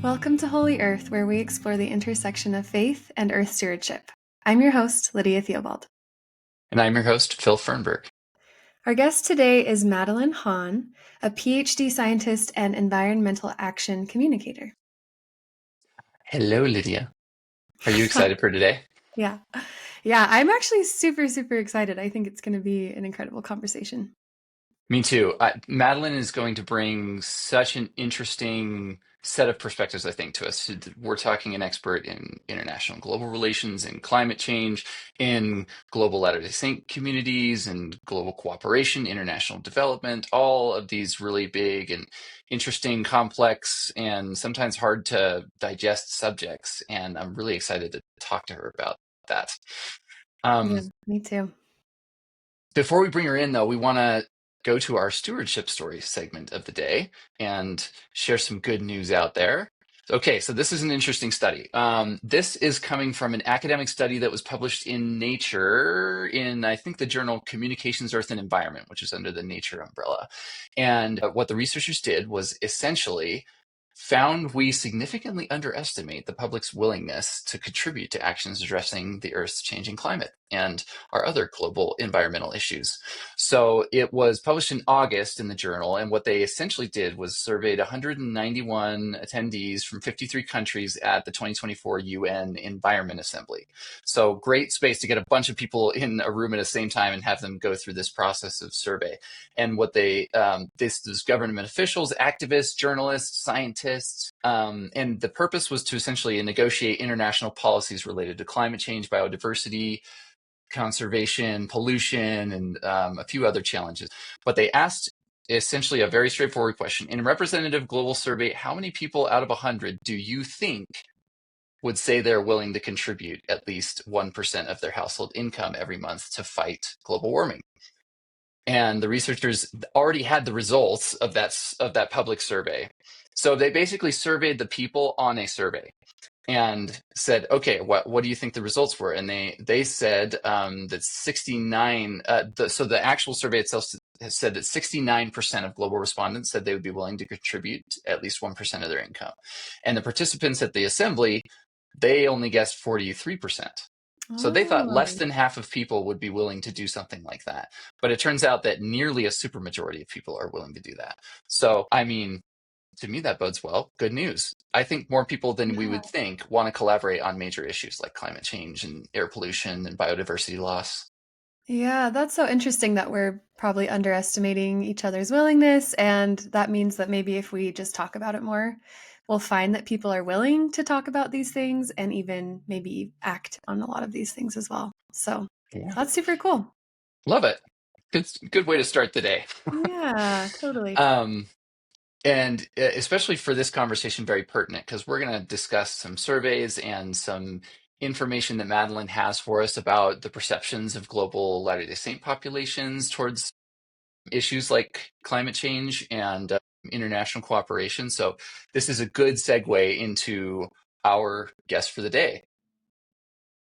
Welcome to Holy Earth, where we explore the intersection of faith and earth stewardship. I'm your host, Lydia Theobald. And I'm your host, Phil Fernberg. Our guest today is Madeleine Hahne, a PhD scientist and environmental action communicator. Hello, Lydia. Are you excited for today? Yeah, I'm actually super, super excited. I think it's going to be an incredible conversation. Me too. Madeleine is going to bring such an interesting set of perspectives, I think, to us. We're talking an expert in international global relations, in climate change, in global Latter-day Saint communities, and global cooperation, international development, all of these really big and interesting, complex, and sometimes hard to digest subjects. And I'm really excited to talk to her about that. Yeah, Um, me too. Before we bring her in, though, we want to go to our stewardship story segment of the day and share some good news out there. Okay, so this is an interesting study. This is coming from an academic study that was published in Nature in, I think, the journal Communications, Earth, and Environment, which is under the Nature umbrella. And what the researchers did was essentially found we significantly underestimate the public's willingness to contribute to actions addressing the Earth's changing climate and our other global environmental issues. So it was published in August in the journal, and what they essentially did was surveyed 191 attendees from 53 countries at the 2024 UN Environment Assembly. So great space to get a bunch of people in a room at the same time and have them go through this process of survey. And what this was government officials, activists, journalists, scientists, and the purpose was to essentially negotiate international policies related to climate change, biodiversity, conservation, pollution, and a few other challenges. But they asked essentially a very straightforward question. In a representative global survey, how many people out of 100 do you think would say they're willing to contribute at least 1% of their household income every month to fight global warming? And the researchers already had the results of that public survey. So they basically surveyed the people on a survey and said, okay, what do you think the results were? And they said that 69. So the actual survey itself has said that 69% of global respondents said they would be willing to contribute at least 1% of their income, and the participants at the assembly, they only guessed 43%. So they thought less Oh, than half of people would be willing to do something like that. But it turns out that nearly a supermajority of people are willing to do that. So, I mean, to me, that bodes well. Good news. I think more people than we yeah. would think want to collaborate on major issues like climate change and air pollution and biodiversity loss. Yeah, that's so interesting that we're probably underestimating each other's willingness. And that means that maybe if we just talk about it more, we'll find that people are willing to talk about these things and even maybe act on a lot of these things as well. So Yeah. that's super cool. Love it. Good way to start the day. Yeah, totally. Um, and especially for this conversation, very pertinent because we're going to discuss some surveys and some information that Madeleine has for us about the perceptions of global Latter-day Saint populations towards issues like climate change and international cooperation. So this is a good segue into our guest for the day.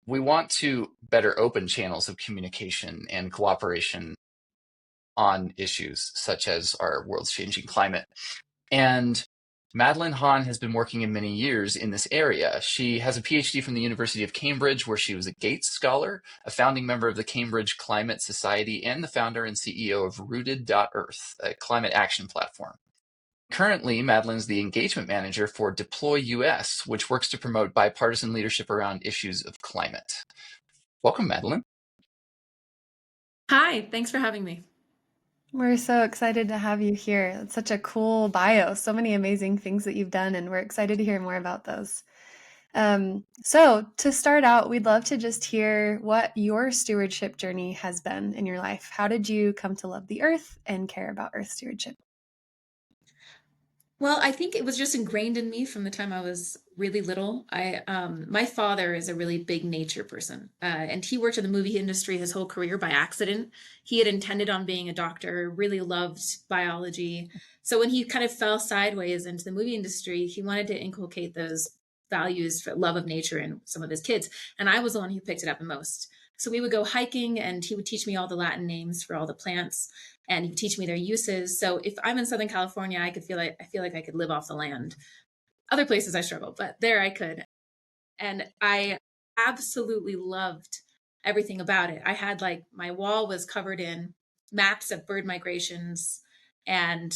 We want to better open channels of communication and cooperation on issues such as our world's changing climate. And Madeleine Hahne has been working in many years in this area. She has a PhD from the University of Cambridge, where she was a Gates Scholar, a founding member of the Cambridge Climate Society, and the founder and CEO of Rootd.Earth, a climate action platform. Currently, Madeleine's the engagement manager for Deploy US, which works to promote bipartisan leadership around issues of climate. Welcome, Madeleine. Hi, thanks for having me. We're so excited to have you here. It's such a cool bio, so many amazing things that you've done, and we're excited to hear more about those. So to start out, we'd love to just hear what your stewardship journey has been in your life. How did you come to love the earth and care about earth stewardship? Well, I think it was just ingrained in me from the time I was really little. My father is a really big nature person, and he worked in the movie industry his whole career by accident. He had intended on being a doctor, really loved biology. So when he kind of fell sideways into the movie industry, he wanted to inculcate those values for love of nature in some of his kids. And I was the one who picked it up the most. So we would go hiking, and he would teach me all the Latin names for all the plants, and he would teach me their uses. So if I'm in Southern California, I feel like I could live off the land. Other places I struggled, but there I could. And I absolutely loved everything about it. I had like my wall was covered in maps of bird migrations, and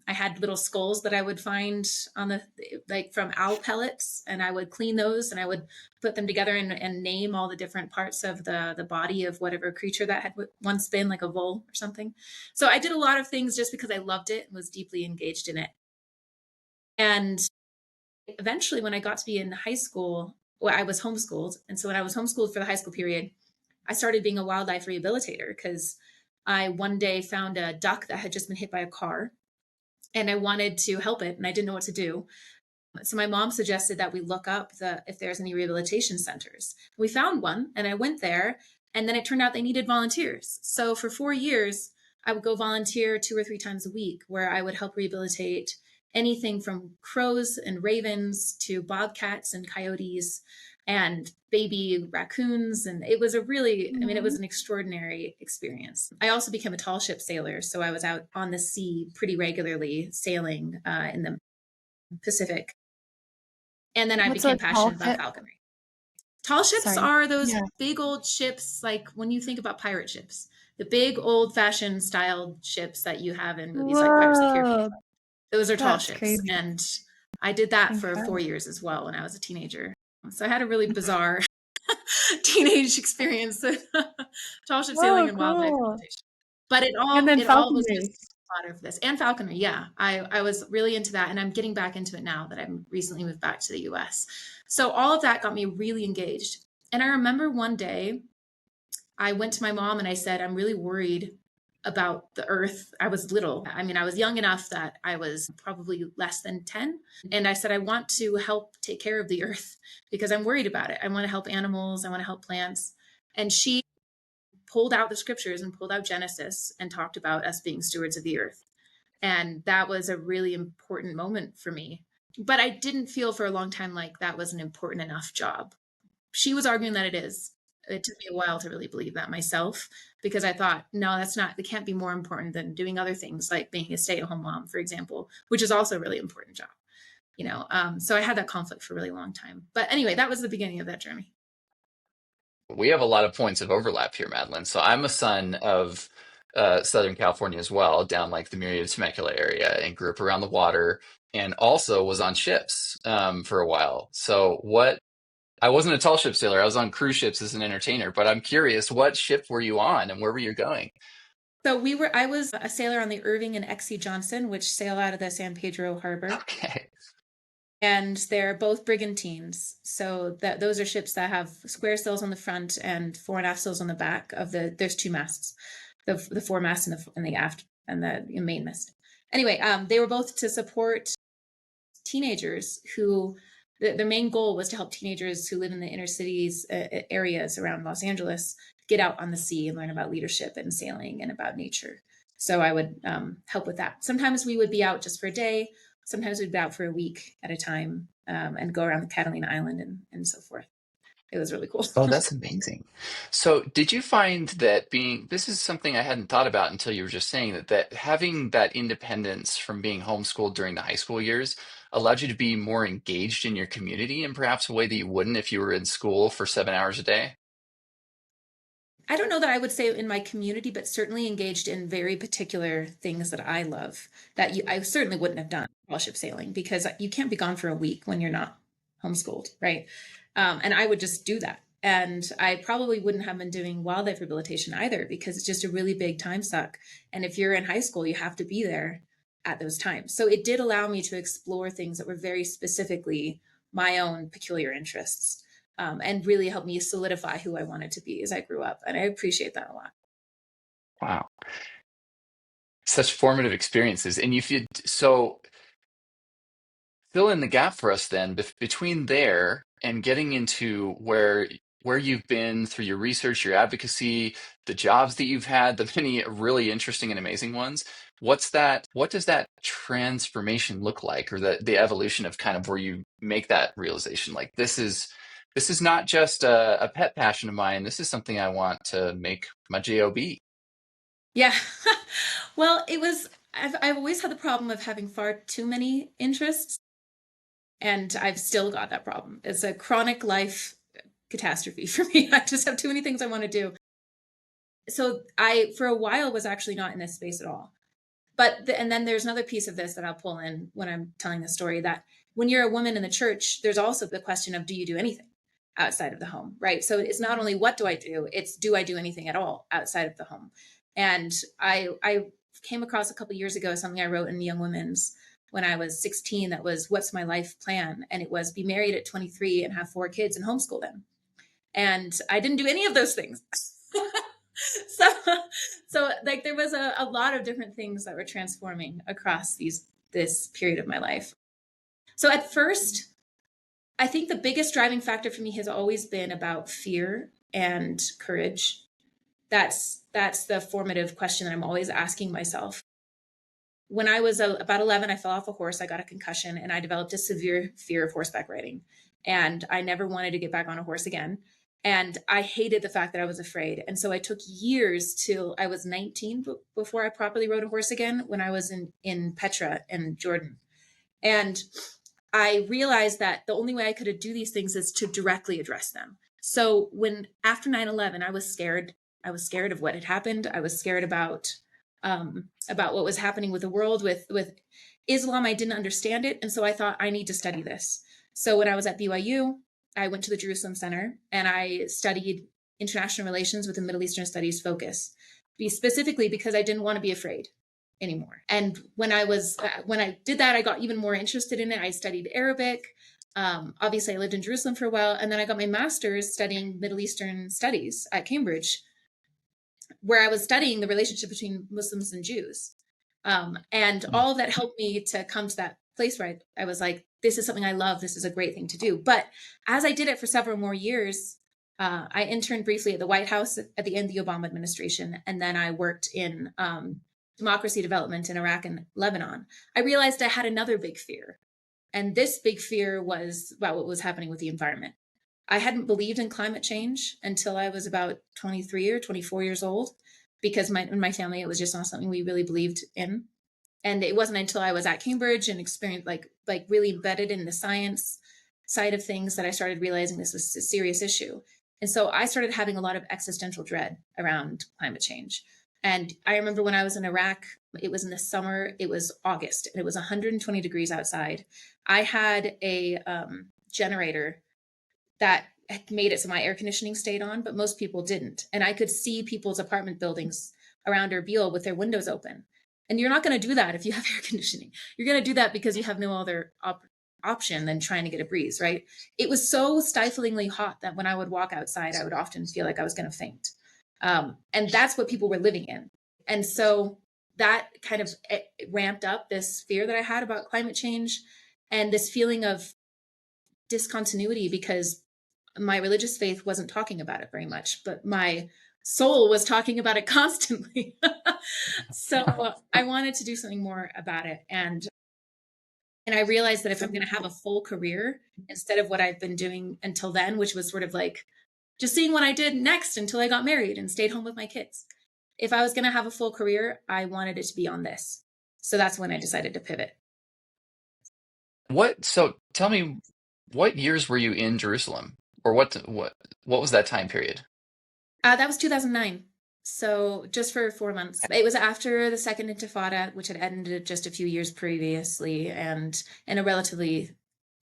I had little skulls that I would find on the like from owl pellets, and I would clean those and I would put them together and name all the different parts of the body of whatever creature that had once been like a vole or something. So I did a lot of things just because I loved it and was deeply engaged in it. And eventually, when I got to be in high school, well, I was homeschooled. And so when I was homeschooled for the high school period, I started being a wildlife rehabilitator because I one day found a duck that had just been hit by a car and I wanted to help it and I didn't know what to do. So my mom suggested that we look up if there's any rehabilitation centers. We found one and I went there, and then it turned out they needed volunteers. So for 4 years, I would go volunteer 2 or 3 times a week where I would help rehabilitate anything from crows and ravens to bobcats and coyotes and baby raccoons. And it was it was an extraordinary experience. I also became a tall ship sailor. So I was out on the sea pretty regularly sailing in the Pacific. And then I What's a became tall passionate about ship? falconry. Tall ships Sorry. are those Yeah. big old ships, like when you think about pirate ships, the big old fashioned styled ships that you have in movies like Pirates of the Caribbean. Whoa, Those are tall that's ships. crazy. And I did that for Incredible. 4 years as well when I was a teenager. So I had a really bizarre teenage experience with tall ship sailing Whoa, and wildlife cool. rehabilitation. But And then it all was falconry. just part of this. And falconry, yeah. I was really into that, and I'm getting back into it now that I'm recently moved back to the US. So all of that got me really engaged. And I remember one day I went to my mom and I said, I'm really worried about the earth. I was little. I mean, I was young enough that I was probably less than 10. And I said, I want to help take care of the earth because I'm worried about it. I want to help animals. I want to help plants. And she pulled out the scriptures and pulled out Genesis and talked about us being stewards of the earth. And that was a really important moment for me. But I didn't feel for a long time like that was an important enough job. She was arguing that it is. It took me a while to really believe that myself because I thought, no, that's not, it can't be more important than doing other things like being a stay at home mom, for example, which is also a really important job, you know? So I had that conflict for a really long time. But anyway, that was the beginning of that journey. We have a lot of points of overlap here, Madeline. So I'm a son of Southern California as well, down like the Murrieta Temecula area, and grew up around the water, and also was on ships for a while. So what? I wasn't a tall ship sailor. I was on cruise ships as an entertainer. But I'm curious, what ship were you on, and where were you going? So I was a sailor on the Irving and Exie Johnson, which sail out of the San Pedro Harbor. Okay. And they're both brigantines. So those are ships that have square sails on the front and fore and aft sails on the back of there's two masts, the foremast and the aft and the main mast. Anyway, they were both to support teenagers who their main goal was to help teenagers who live in the inner cities areas around Los Angeles get out on the sea and learn about leadership and sailing and about nature. So I would help with that. Sometimes we would be out just for a day. Sometimes we'd be out for a week at a time and go around the Catalina Island and so forth. It was really cool. Oh, that's amazing. So, did you find that this is something I hadn't thought about until you were just saying that having that independence from being homeschooled during the high school years allowed you to be more engaged in your community in perhaps a way that you wouldn't if you were in school for 7 hours a day? I don't know that I would say in my community, but certainly engaged in very particular things that I love that I certainly wouldn't have done while ship sailing because you can't be gone for a week when you're not homeschooled, right? And I would just do that. And I probably wouldn't have been doing wildlife rehabilitation either because it's just a really big time suck. And if you're in high school, you have to be there at those times. So it did allow me to explore things that were very specifically my own peculiar interests and really helped me solidify who I wanted to be as I grew up. And I appreciate that a lot. Wow, such formative experiences. And if you so fill in the gap for us then between there and getting into where you've been through your research, your advocacy, the jobs that you've had, the many really interesting and amazing ones. What does that transformation look like, or the evolution of kind of where you make that realization? Like this is not just a pet passion of mine. This is something I want to make my job. Yeah. Well, I've always had the problem of having far too many interests. And I've still got that problem. It's a chronic life catastrophe for me. I just have too many things I want to do. So I, for a while, was actually not in this space at all. And then there's another piece of this that I'll pull in when I'm telling the story, that when you're a woman in the church, there's also the question of, do you do anything outside of the home, right? So it's not only what do I do, it's do I do anything at all outside of the home? And I came across a couple of years ago something I wrote in Young Women's when I was 16 that was, what's my life plan? And it was, be married at 23 and have 4 kids and homeschool them. And I didn't do any of those things. so so like there was a lot of different things that were transforming across this period of my life. So at first, I think the biggest driving factor for me has always been about fear and courage. That's the formative question that I'm always asking myself. When I was about 11, I fell off a horse, I got a concussion, and I developed a severe fear of horseback riding. And I never wanted to get back on a horse again. And I hated the fact that I was afraid. And so I took years till I was 19 before I properly rode a horse again, when I was in Petra in Jordan. And I realized that the only way I could do these things is to directly address them. So when after 9/11, I was scared. I was scared of what had happened. I was scared about what was happening with the world, with Islam. I didn't understand it. And so I thought, I need to study this. So when I was at BYU, I went to the Jerusalem Center and I studied international relations with a Middle Eastern studies focus, specifically because I didn't want to be afraid anymore. And when I did that, I got even more interested in it. I studied Arabic. Obviously, I lived in Jerusalem for a while. And then I got my master's studying Middle Eastern studies at Cambridge, where I was studying the relationship between Muslims and Jews. And all of that helped me to come to that place where I was like, this is something I love. This is a great thing to do. But as I did it for several more years, I interned briefly at the White House at the end of the Obama administration. And then I worked in democracy development in Iraq and Lebanon. I realized I had another big fear. And this big fear was about what was happening with the environment. I hadn't believed in climate change until I was about 23 or 24 years old, because in my family, it was just not something we really believed in. And it wasn't until I was at Cambridge and experienced like really embedded in the science side of things that I started realizing this was a serious issue. And so I started having a lot of existential dread around climate change. And I remember when I was in Iraq, it was in the summer, it was August, and it was 120 degrees outside. I had a generator that made it so my air conditioning stayed on, but most people didn't. And I could see people's apartment buildings around Erbil with their windows open. And you're not going to do that if you have air conditioning. You're going to do that because you have no other option than trying to get a breeze, right? It was so stiflingly hot that when I would walk outside, I would often feel like I was going to faint. And that's what people were living in. And so that kind of ramped up this fear that I had about climate change and this feeling of discontinuity, because my religious faith wasn't talking about it very much, but my soul was talking about it constantly. So I wanted to do something more about it. And I realized that if I'm going to have a full career instead of what I've been doing until then, which was sort of like just seeing what I did next until I got married and stayed home with my kids. If I was going to have a full career, I wanted it to be on this. So that's when I decided to pivot. So tell me, what years were you in Jerusalem, or what was that time period? That was 2009. So just for 4 months. It was after the second Intifada, which had ended just a few years previously, and in a relatively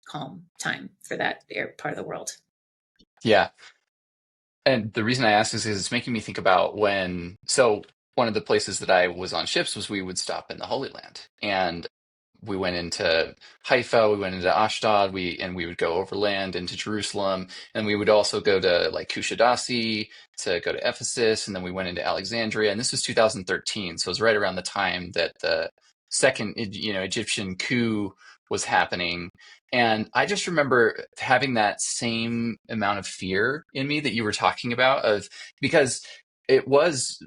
calm time for that part of the world. Yeah. And the reason I ask is because it's making me think about one of the places that I was on ships was we would stop in the Holy Land. And we went into Haifa, we went into Ashdod, we would go overland into Jerusalem, and we would also go to like Kushadasi to go to Ephesus, and then we went into Alexandria. And this was 2013, so it was right around the time that the second, Egyptian coup was happening. And I just remember having that same amount of fear in me that you were talking about, because it was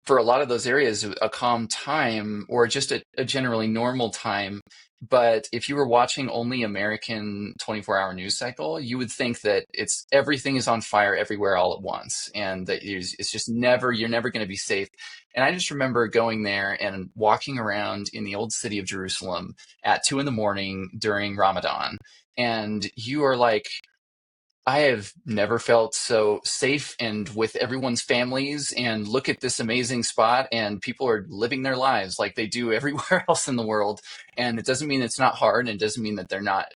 for a lot of those areas, a calm time or just a generally normal time. But if you were watching only American 24-hour news cycle, you would think that everything is on fire everywhere all at once, and that it's just you're never going to be safe. And I just remember going there and walking around in the old city of Jerusalem at 2 a.m. during Ramadan, and you are like, I have never felt so safe and with everyone's families. And look at this amazing spot, and people are living their lives like they do everywhere else in the world. And it doesn't mean it's not hard, and it doesn't mean that they're not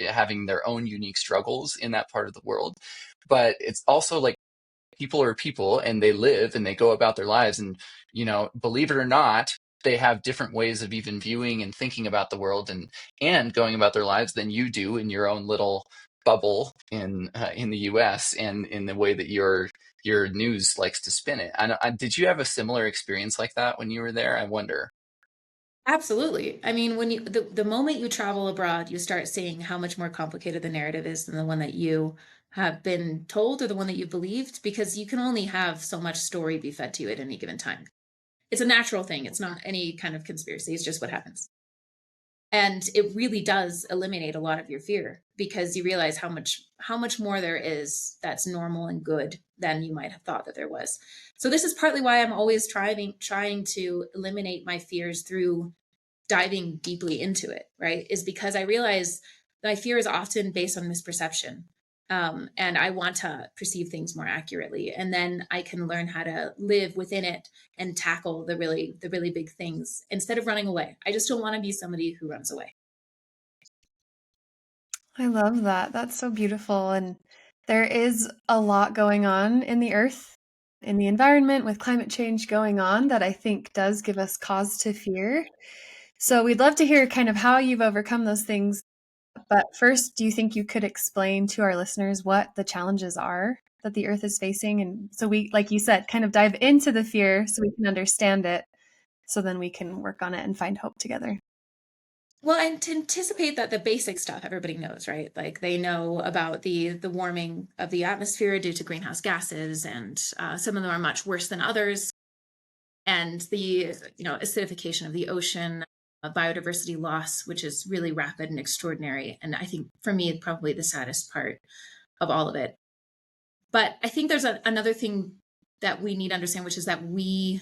having their own unique struggles in that part of the world. But it's also like people are people, and they live and they go about their lives. And, believe it or not, they have different ways of even viewing and thinking about the world and going about their lives than you do in your own little bubble in the US, and in the way that your news likes to spin it. Did you have a similar experience like that when you were there? I wonder. Absolutely. I mean, when the moment you travel abroad, you start seeing how much more complicated the narrative is than the one that you have been told or the one that you believed, because you can only have so much story be fed to you at any given time. It's a natural thing. It's not any kind of conspiracy. It's just what happens. And it really does eliminate a lot of your fear, because you realize how much more there is that's normal and good than you might have thought that there was. So this is partly why I'm always trying to eliminate my fears through diving deeply into it, right? Is because I realize my fear is often based on misperception. And I want to perceive things more accurately. And then I can learn how to live within it and tackle the really big things instead of running away. I just don't want to be somebody who runs away. I love that. That's so beautiful. And there is a lot going on in the earth, in the environment, with climate change going on, that I think does give us cause to fear. So we'd love to hear kind of how you've overcome those things. But first, do you think you could explain to our listeners what the challenges are that the earth is facing? And so we, like you said, kind of dive into the fear so we can understand it, so then we can work on it and find hope together. Well, and to anticipate that the basic stuff everybody knows, right? Like they know about the warming of the atmosphere due to greenhouse gases, and some of them are much worse than others. And the acidification of the ocean, biodiversity loss, which is really rapid and extraordinary. And I think for me, probably the saddest part of all of it. But I think there's another thing that we need to understand, which is that we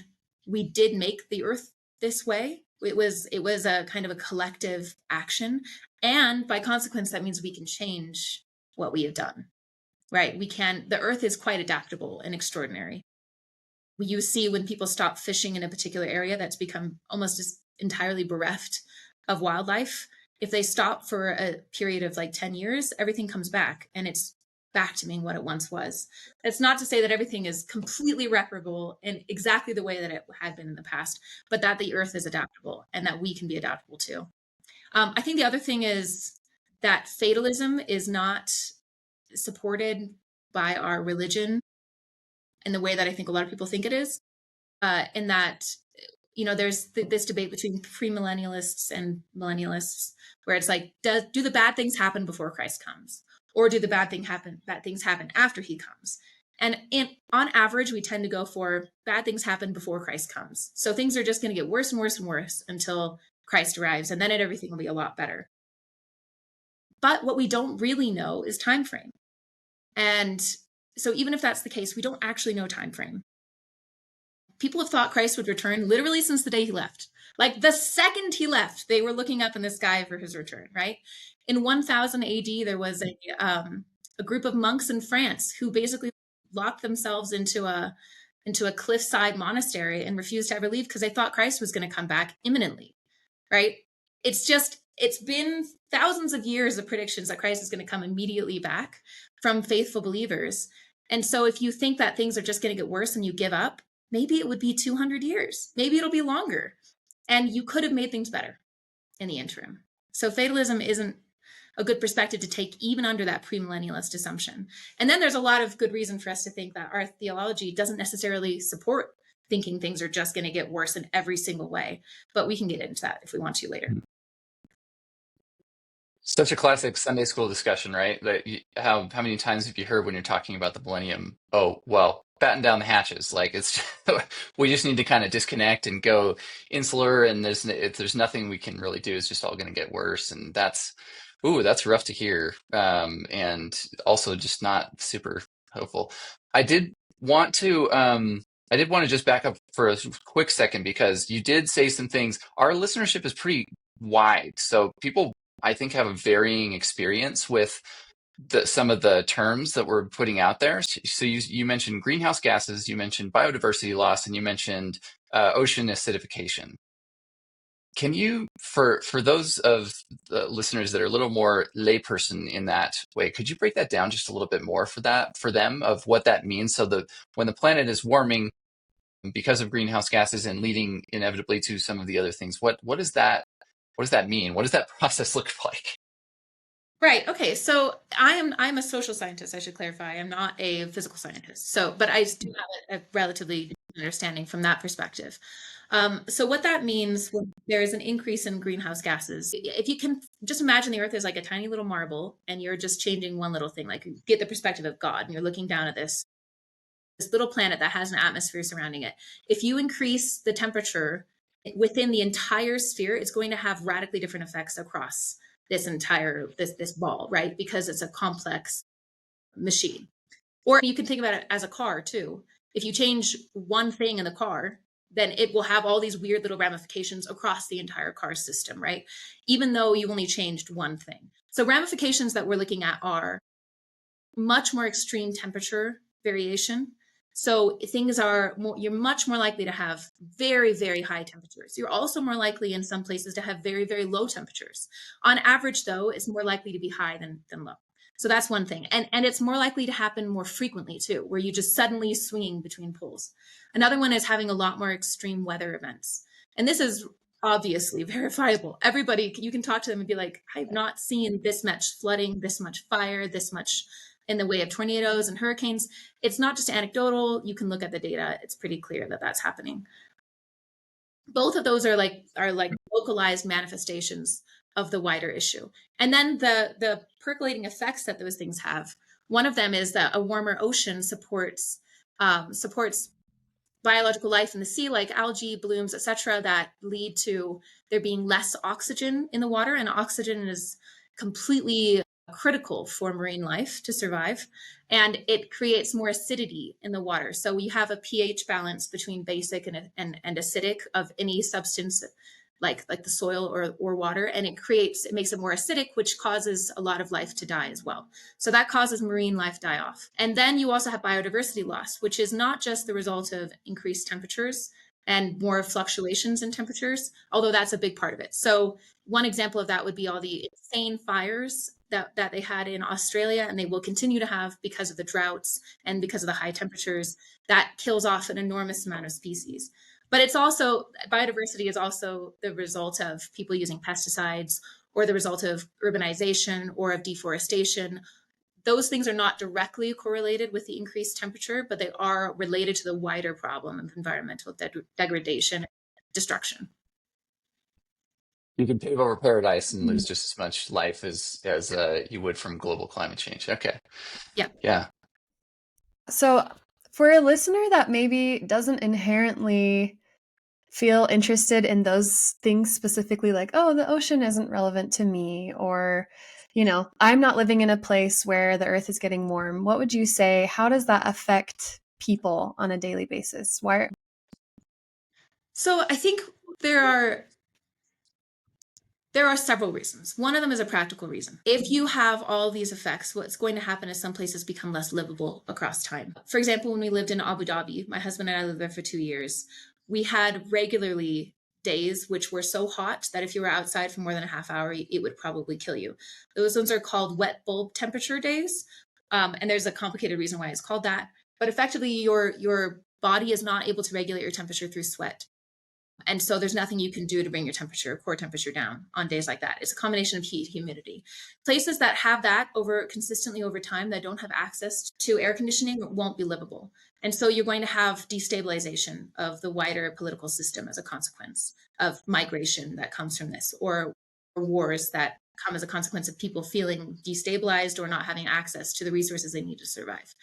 did make the earth this way. It was a kind of a collective action, and by consequence, that means we can change what we have done. Right? We can. The earth is quite adaptable and extraordinary. You see when people stop fishing in a particular area that's become almost just entirely bereft of wildlife. If they stop for a period of like 10 years, everything comes back and it's back to being what it once was. It's not to say that everything is completely reparable in exactly the way that it had been in the past, but that the earth is adaptable and that we can be adaptable too. I think the other thing is that fatalism is not supported by our religion in the way that I think a lot of people think it is. In that, there's this debate between premillennialists and millennialists, where it's like, do the bad things happen before Christ comes, or do the bad things happen after he comes? And on average, we tend to go for bad things happen before Christ comes. So things are just going to get worse and worse and worse until Christ arrives, and then everything will be a lot better. But what we don't really know is time frame. And so even if that's the case, we don't actually know time frame. People have thought Christ would return literally since the day he left. Like the second he left, they were looking up in the sky for his return, right? In 1000 AD, there was a group of monks in France who basically locked themselves into a cliffside monastery and refused to ever leave because they thought Christ was going to come back imminently, right? It's been thousands of years of predictions that Christ is going to come immediately back from faithful believers. And so if you think that things are just going to get worse and you give up, maybe it would be 200 years. Maybe it'll be longer. And you could have made things better in the interim. So fatalism isn't a good perspective to take even under that premillennialist assumption. And then there's a lot of good reason for us to think that our theology doesn't necessarily support thinking things are just going to get worse in every single way. But we can get into that if we want to later. Such a classic Sunday school discussion, right? How many times have you heard when you're talking about the millennium? Oh, well, batten down the hatches. Like it's we just need to kind of disconnect and go insular, and there's nothing we can really do. It's just all going to get worse, and that's rough to hear, and also just not super hopeful. I did want to just back up for a quick second because you did say some things. Our listenership is pretty wide, so people I think have a varying experience with some of the terms that we're putting out there. So you mentioned greenhouse gases, you mentioned biodiversity loss, and you mentioned ocean acidification. Can you, for those of the listeners that are a little more layperson in that way, could you break that down just a little bit more for them of what that means? So that when the planet is warming because of greenhouse gases and leading inevitably to some of the other things, what does that mean? What does that process look like? Right. Okay. So I'm a social scientist. I should clarify. I'm not a physical scientist. So, but I do have a relatively understanding from that perspective. So what that means when there is an increase in greenhouse gases, if you can just imagine the Earth is like a tiny little marble, and you're just changing one little thing, like you get the perspective of God, and you're looking down at this little planet that has an atmosphere surrounding it. If you increase the temperature within the entire sphere, it's going to have radically different effects across this entire this ball, right? Because it's a complex machine. Or you can think about it as a car too. If you change one thing in the car, then it will have all these weird little ramifications across the entire car system, right? Even though you only changed one thing. So ramifications that we're looking at are much more extreme temperature variation. So things are more, you're much more likely to have very, very high temperatures. You're also more likely in some places to have very, very low temperatures. On average, though, it's more likely to be high than low. So that's one thing. And it's more likely to happen more frequently too, where you just suddenly swinging between poles. Another one is having a lot more extreme weather events. And this is obviously verifiable. Everybody, you can talk to them and be like, I've not seen this much flooding, this much fire, this much in the way of tornadoes and hurricanes. It's not just anecdotal. You can look at the data. It's pretty clear that that's happening. Both of those are like localized manifestations of the wider issue. And then the percolating effects that those things have. One of them is that a warmer ocean supports biological life in the sea, like algae blooms, etc., that lead to there being less oxygen in the water. And oxygen is completely critical for marine life to survive. And it creates more acidity in the water. So we have a pH balance between basic and acidic of any substance like the soil or water, and it makes it more acidic, which causes a lot of life to die as well. So that causes marine life die off. And then you also have biodiversity loss, which is not just the result of increased temperatures and more fluctuations in temperatures, although that's a big part of it. So one example of that would be all the insane fires that they had in Australia, and they will continue to have because of the droughts and because of the high temperatures. That kills off an enormous amount of species. But it's also, biodiversity is also the result of people using pesticides, or the result of urbanization or of deforestation. Those things are not directly correlated with the increased temperature, but they are related to the wider problem of environmental degradation, destruction. You can pave over paradise and lose just as much life as you would from global climate change. Okay. Yeah. Yeah. So, for a listener that maybe doesn't inherently feel interested in those things specifically, like, oh, the ocean isn't relevant to me, or, I'm not living in a place where the earth is getting warm, what would you say? How does that affect people on a daily basis? Why? So I think there are several reasons. One of them is a practical reason. If you have all these effects, what's going to happen is some places become less livable across time. For example, when we lived in Abu Dhabi, my husband and I lived there for 2 years, we had regularly days which were so hot that if you were outside for more than a half hour, it would probably kill you. Those ones are called wet bulb temperature days. And there's a complicated reason why it's called that. But effectively, your body is not able to regulate your temperature through sweat. And so there's nothing you can do to bring your core temperature down on days like that. It's a combination of heat, humidity. Places that have that consistently over time, that don't have access to air conditioning, won't be livable. And so you're going to have destabilization of the wider political system as a consequence of migration that comes from this, or wars that come as a consequence of people feeling destabilized or not having access to the resources they need to survive.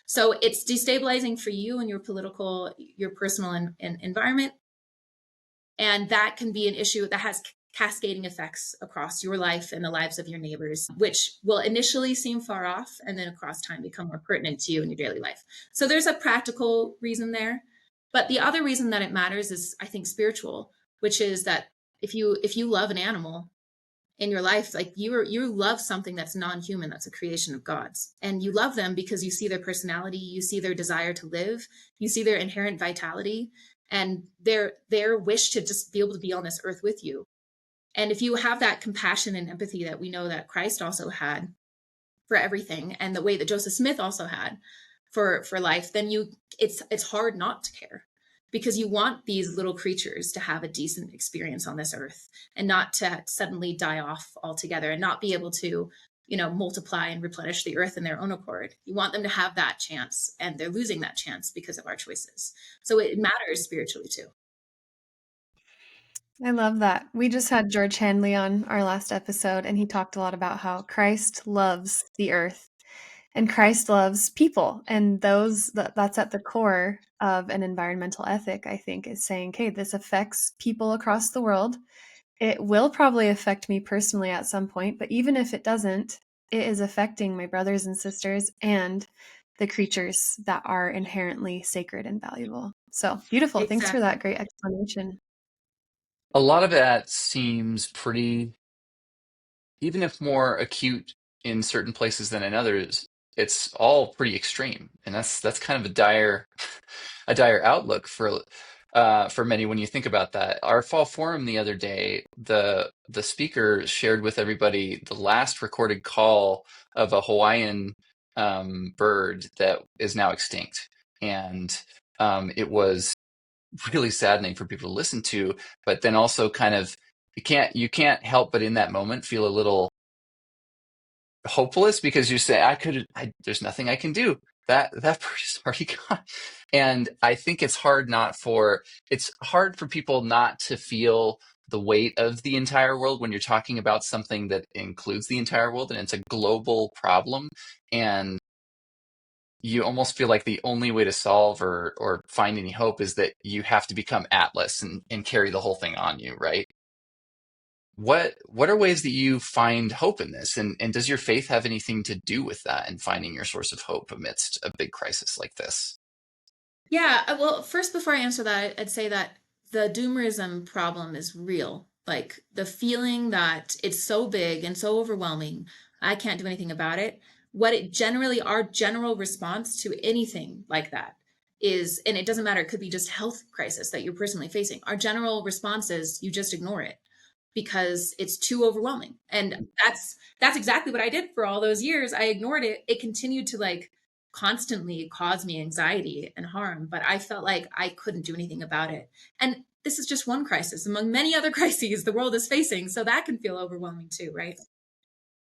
So it's destabilizing for you and your personal environment. And that can be an issue that has cascading effects across your life and the lives of your neighbors, which will initially seem far off and then across time become more pertinent to you in your daily life. So there's a practical reason there. But the other reason that it matters is, I think, spiritual, which is that if you love an animal in your life, like you love something that's non-human, that's a creation of God's, and you love them because you see their personality, you see their desire to live, you see their inherent vitality, and their wish to just be able to be on this earth with you. And if you have that compassion and empathy that we know that Christ also had for everything, and the way that Joseph Smith also had for life, then it's hard not to care, because you want these little creatures to have a decent experience on this earth and not to suddenly die off altogether and not be able to, multiply and replenish the earth in their own accord. You want them to have that chance, and they're losing that chance because of our choices. So it matters spiritually too. I love that. We just had George Hanley on our last episode, and he talked a lot about how Christ loves the earth and Christ loves people. And that's at the core of an environmental ethic, I think, is saying, okay, this affects people across the world. It will probably affect me personally at some point, but even if it doesn't, it is affecting my brothers and sisters and the creatures that are inherently sacred and valuable. So beautiful. Thanks for Exactly. that great explanation. A lot of that seems pretty, even if more acute in certain places than in others, it's all pretty extreme, and that's kind of a dire outlook for many when you think about that. Our fall forum the other day, the speaker shared with everybody the last recorded call of a Hawaiian bird that is now extinct, and it was really saddening for people to listen to, but then also kind of you can't help but in that moment feel a little hopeless, because you say, there's nothing I can do. That person's already gone. And I think it's hard for people not to feel the weight of the entire world when you're talking about something that includes the entire world and it's a global problem. And you almost feel like the only way to solve or find any hope is that you have to become Atlas and carry the whole thing on you, right? What are ways that you find hope in this? And does your faith have anything to do with that and finding your source of hope amidst a big crisis like this? Yeah, well, first, before I answer that, I'd say that the doomerism problem is real. Like the feeling that it's so big and so overwhelming, I can't do anything about it. Our general response to anything like that is, and it doesn't matter, it could be just health crisis that you're personally facing. Our general response is you just ignore it because it's too overwhelming. And that's exactly what I did for all those years. I ignored it. It continued to like constantly cause me anxiety and harm, but I felt like I couldn't do anything about it. And this is just one crisis among many other crises the world is facing. So that can feel overwhelming too, right?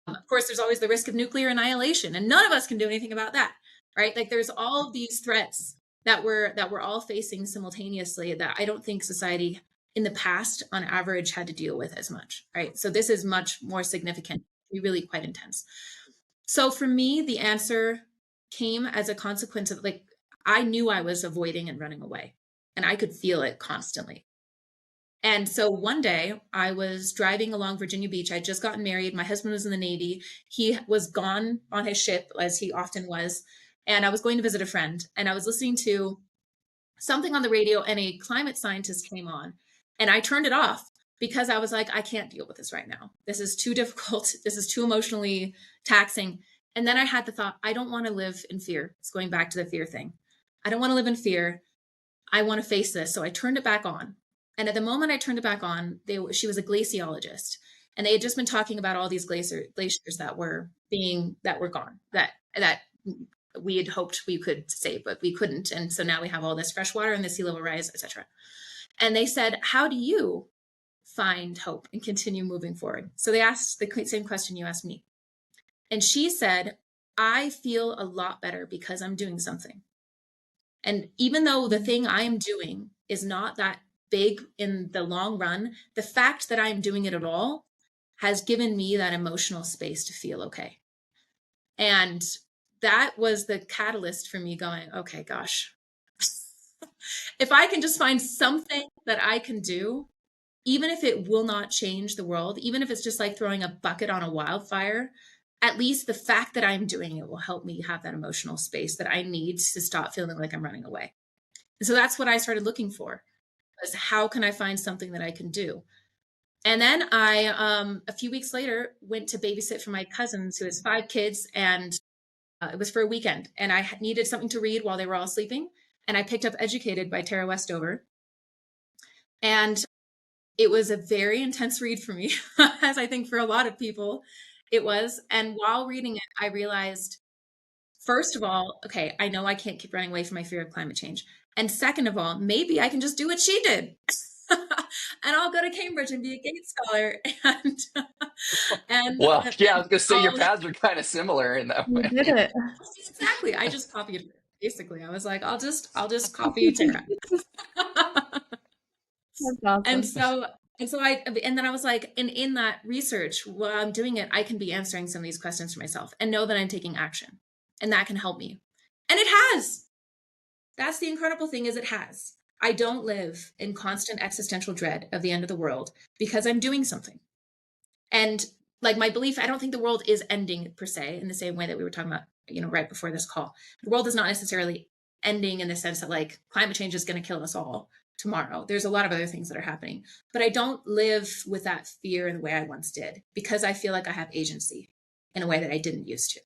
Of course, there's always the risk of nuclear annihilation, and none of us can do anything about that, right? Like there's all of these threats that we're all facing simultaneously that I don't think society in the past on average had to deal with as much, right? So this is much more significant, really quite intense. So for me, the answer came as a consequence of like I knew I was avoiding and running away, and I could feel it constantly. And so one day I was driving along Virginia Beach. I'd just gotten married. My husband was in the Navy. He was gone on his ship, as he often was. And I was going to visit a friend. And I was listening to something on the radio, and a climate scientist came on. And I turned it off because I was like, I can't deal with this right now. This is too difficult. This is too emotionally taxing. And then I had the thought, I don't want to live in fear. It's going back to the fear thing. I don't want to live in fear. I want to face this. So I turned it back on. And at the moment I turned it back on, she was a glaciologist, and they had just been talking about all these glaciers that were gone, that we had hoped we could save, but we couldn't. And so now we have all this fresh water and the sea level rise, etc. And they said, how do you find hope and continue moving forward? So they asked the same question you asked me. And she said, I feel a lot better because I'm doing something. And even though the thing I am doing is not that big in the long run, the fact that I am doing it at all has given me that emotional space to feel okay. And that was the catalyst for me going, okay, gosh, if I can just find something that I can do, even if it will not change the world, even if it's just like throwing a bucket on a wildfire, at least the fact that I'm doing it will help me have that emotional space that I need to stop feeling like I'm running away. And so that's what I started looking for, was how can I find something that I can do? And then a few weeks later, went to babysit for my cousins who has 5 kids, and it was for a weekend. And I needed something to read while they were all sleeping. And I picked up Educated by Tara Westover. And it was a very intense read for me, as I think for a lot of people it was. And while reading it, I realized, first of all, okay, I know I can't keep running away from my fear of climate change. And second of all, maybe I can just do what she did. And I'll go to Cambridge and be a Gates Scholar. And Well, yeah, I was gonna say your I'll, paths are kind of similar in that You way. did it. exactly. I just copied her. Basically, I was like, I'll just copy Tara. That's And awesome. and then I was like, and in that research, while I'm doing it, I can be answering some of these questions for myself and know that I'm taking action, and that can help me. And it has. That's the incredible thing, is it has. I don't live in constant existential dread of the end of the world because I'm doing something. And like my belief, I don't think the world is ending per se in the same way that we were talking about, right before this call. The world is not necessarily ending in the sense that like climate change is going to kill us all tomorrow. There's a lot of other things that are happening, but I don't live with that fear in the way I once did, because I feel like I have agency in a way that I didn't used to.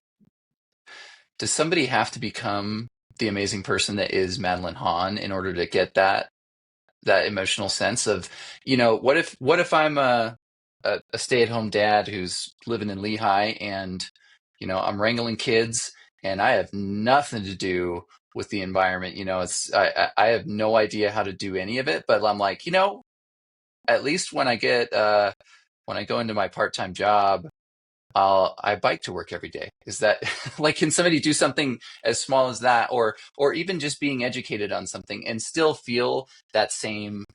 Does somebody have to become the amazing person that is Madeleine Hahn in order to get that emotional sense of, what if I'm a stay-at-home dad who's living in Lehigh, and I'm wrangling kids and I have nothing to do with the environment. I have no idea how to do any of it, but I'm like, at least when I go into my part-time job, I bike to work every day. Is that like, can somebody do something as small as that, or even just being educated on something and still feel that same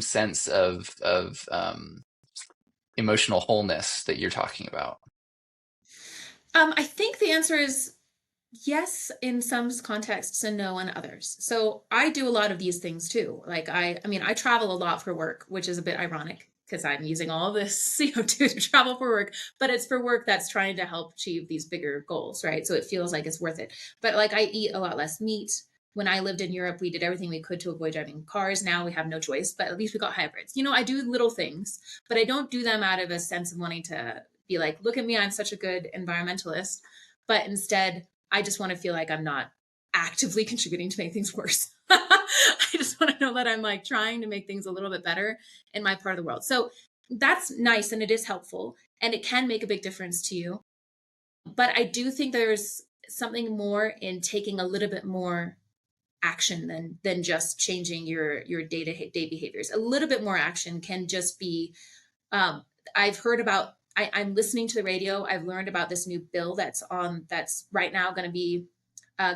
sense of emotional wholeness that you're talking about? I think the answer is yes in some contexts and no in others. So I do a lot of these things too. Like I travel a lot for work, which is a bit ironic because I'm using all this CO2 to travel for work, but it's for work that's trying to help achieve these bigger goals, right? So it feels like it's worth it. But like I eat a lot less meat. When I lived in Europe, we did everything we could to avoid driving cars. Now we have no choice, but at least we got hybrids. I do little things, but I don't do them out of a sense of wanting to be like, look at me, I'm such a good environmentalist. But instead, I just want to feel like I'm not actively contributing to make things worse. I just want to know that I'm like trying to make things a little bit better in my part of the world. So that's nice, and it is helpful, and it can make a big difference to you. But I do think there's something more in taking a little bit more action than just changing your day-to-day behaviors. A little bit more action can just be, I've heard about, I'm listening to the radio. I've learned about this new bill that's right now going to be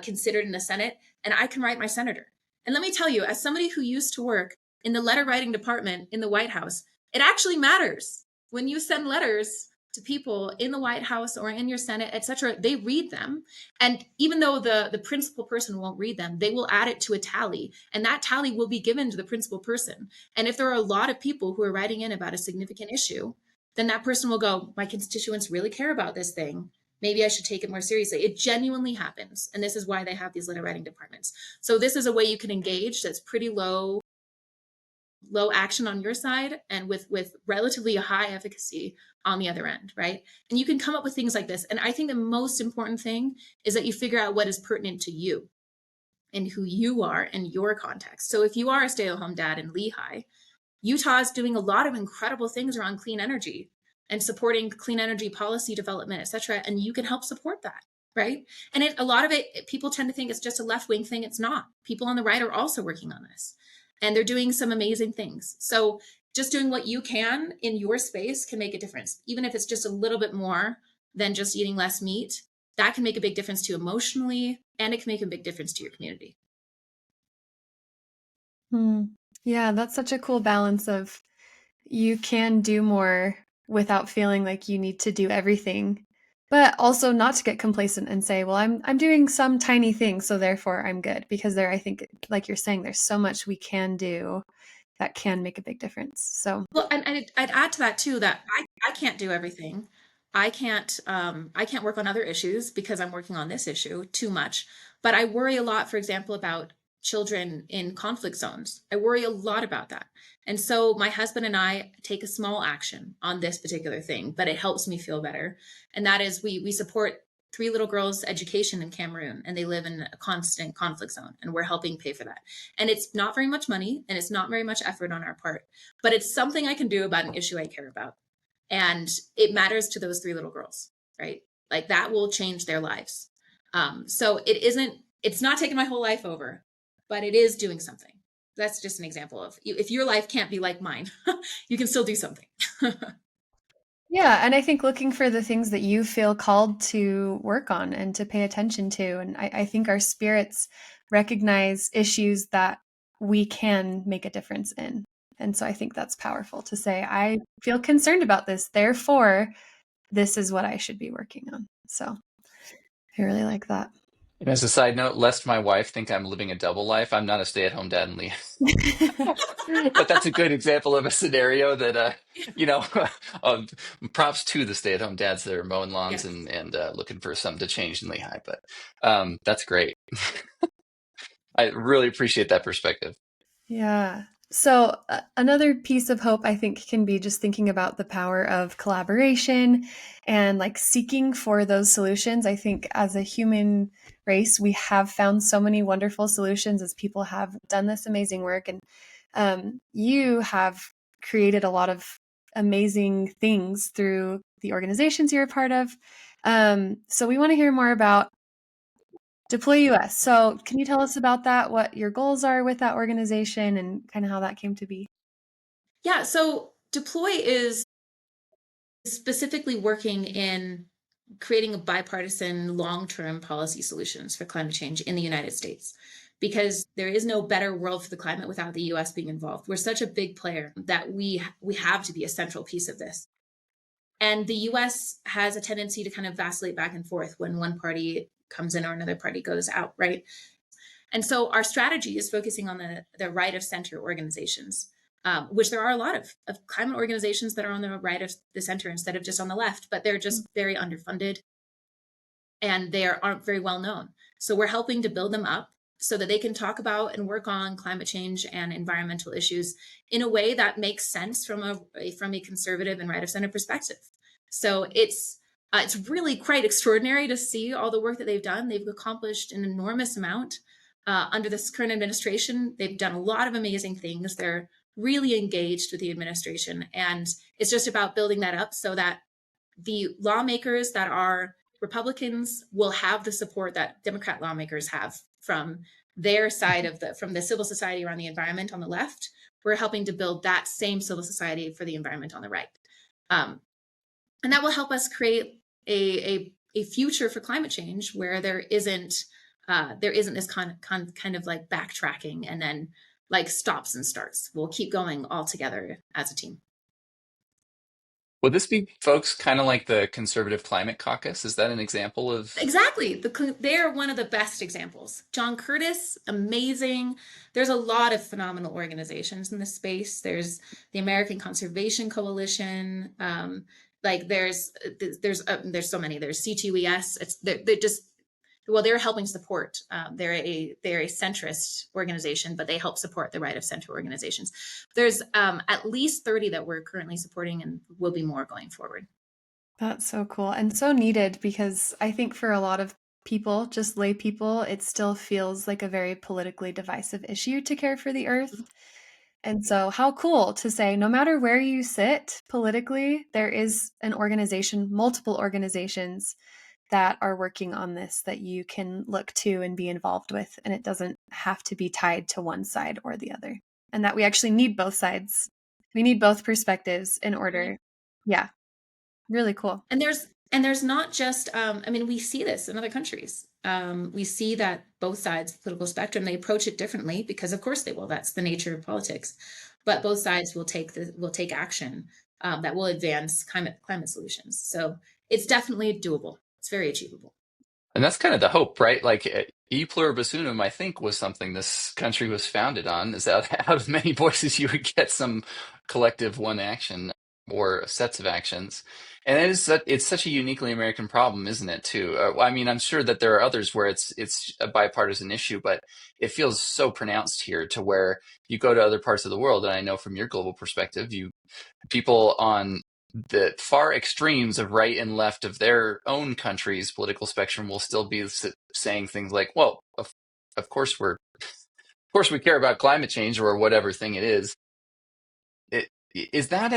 considered in the Senate, and I can write my senator. And let me tell you, as somebody who used to work in the letter writing department in the White House, it actually matters when you send letters to people in the White House or in your Senate, etc. They read them, and even though the principal person won't read them, they will add it to a tally, and that tally will be given to the principal person. And if there are a lot of people who are writing in about a significant issue, then that person will go, my constituents really care about this thing. Maybe I should take it more seriously. It genuinely happens. And this is why they have these letter writing departments. So this is a way you can engage that's pretty low action on your side, and with relatively high efficacy on the other end, right? And you can come up with things like this. And I think the most important thing is that you figure out what is pertinent to you and who you are in your context. So if you are a stay-at-home dad in Lehigh, Utah is doing a lot of incredible things around clean energy and supporting clean energy policy development, et cetera. And you can help support that, right? And a lot of it, people tend to think it's just a left-wing thing. It's not. People on the right are also working on this, and they're doing some amazing things. So just doing what you can in your space can make a difference, even if it's just a little bit more than just eating less meat. That can make a big difference to you emotionally, and it can make a big difference to your community. Yeah, that's such a cool balance of you can do more without feeling like you need to do everything. but also not to get complacent and say, well, I'm doing some tiny thing, so therefore I'm good. Because I think, like you're saying, there's so much we can do that can make a big difference. So, well, and I'd add to that too that I can't do everything. I can't work on other issues because I'm working on this issue too much. But I worry a lot, for example, about children in conflict zones. I worry a lot about that. And so my husband and I take a small action on this particular thing, but it helps me feel better. And that is we support three little girls' education in Cameroon, and they live in a constant conflict zone, and we're helping pay for that. And it's not very much money, and it's not very much effort on our part, but it's something I can do about an issue I care about. And it matters to those three little girls, right? Like that will change their lives. So it's not taking my whole life over, but it is doing something. That's just an example of if your life can't be like mine, you can still do something. yeah, and I think looking for the things that you feel called to work on and to pay attention to. And I think our spirits recognize issues that we can make a difference in. And so I think that's powerful to say, I feel concerned about this, therefore, this is what I should be working on. So I really like that. And as a side note, lest my wife think I'm living a double life, I'm not a stay-at-home dad and leave. But that's a good example of a scenario that, you know, um, props to the stay-at-home dads that are mowing lawns Yes. and looking for something to change in Lehigh. But that's great. I really appreciate that perspective. Yeah. So, another piece of hope I think can be just thinking about the power of collaboration and like seeking for those solutions. I think as a human race, we have found so many wonderful solutions as people have done this amazing work. And you have created a lot of amazing things through the organizations you're a part of. So, we want to hear more about Deploy US. So, can you tell us about that? What your goals are with that organization and kind of how that came to be? Yeah. So Deploy is specifically working in creating a bipartisan long-term policy solutions for climate change in the United States, because there is no better world for the climate without the US being involved. We're such a big player that we have to be a central piece of this. And the US has a tendency to kind of vacillate back and forth when one party comes in or another party goes out, right? And so our strategy is focusing on the right of center organizations, which there are a lot of climate organizations that are on the right of the center instead of just on the left, but they're just very underfunded and they aren't very well known. So we're helping to build them up so that they can talk about and work on climate change and environmental issues in a way that makes sense from a conservative and right of center perspective. So it's really quite extraordinary to see all the work that they've done. They've accomplished an enormous amount under this current administration. They've done a lot of amazing things. They're really engaged with the administration, and it's just about building that up so that the lawmakers that are Republicans will have the support that Democrat lawmakers have from their side of from the civil society around the environment on the left. We're helping to build that same civil society for the environment on the right. And that will help us create a future for climate change where there isn't this kind of like backtracking and then like stops and starts. We'll keep going all together as a team. Would this be folks kind of like the Conservative Climate Caucus? Is that an example of? Exactly. They're one of the best examples. John Curtis, amazing. There's a lot of phenomenal organizations in this space. There's the American Conservation Coalition. Like there's so many. There's C2ES. They're just, well, they're helping support. They're a centrist organization, but they help support the right of center organizations. There's at least 30 that we're currently supporting, and will be more going forward. That's so cool and so needed because I think for a lot of people, just lay people, it still feels like a very politically divisive issue to care for the earth. And so, how cool to say, no matter where you sit politically, there is an organization, multiple organizations that are working on this that you can look to and be involved with. And it doesn't have to be tied to one side or the other. And that we actually need both sides. We need both perspectives in order. Yeah, really cool. And there's not just I mean, we see this in other countries. We see that both sides of the political spectrum, they approach it differently because of course they will. That's the nature of politics. But both sides will take action that will advance climate solutions. So it's definitely doable. It's very achievable. And that's kind of the hope, right? Like e pluribus unum, I think, was something this country was founded on, is that out of many voices, you would get some collective one action or sets of actions. And it's such a uniquely American problem, isn't it, too? I mean, I'm sure that there are others where it's a bipartisan issue, but it feels so pronounced here to where you go to other parts of the world. And I know from your global perspective, people on the far extremes of right and left of their own country's political spectrum will still be saying things like, "Well, of course of course we care about climate change or whatever thing it is." It, is that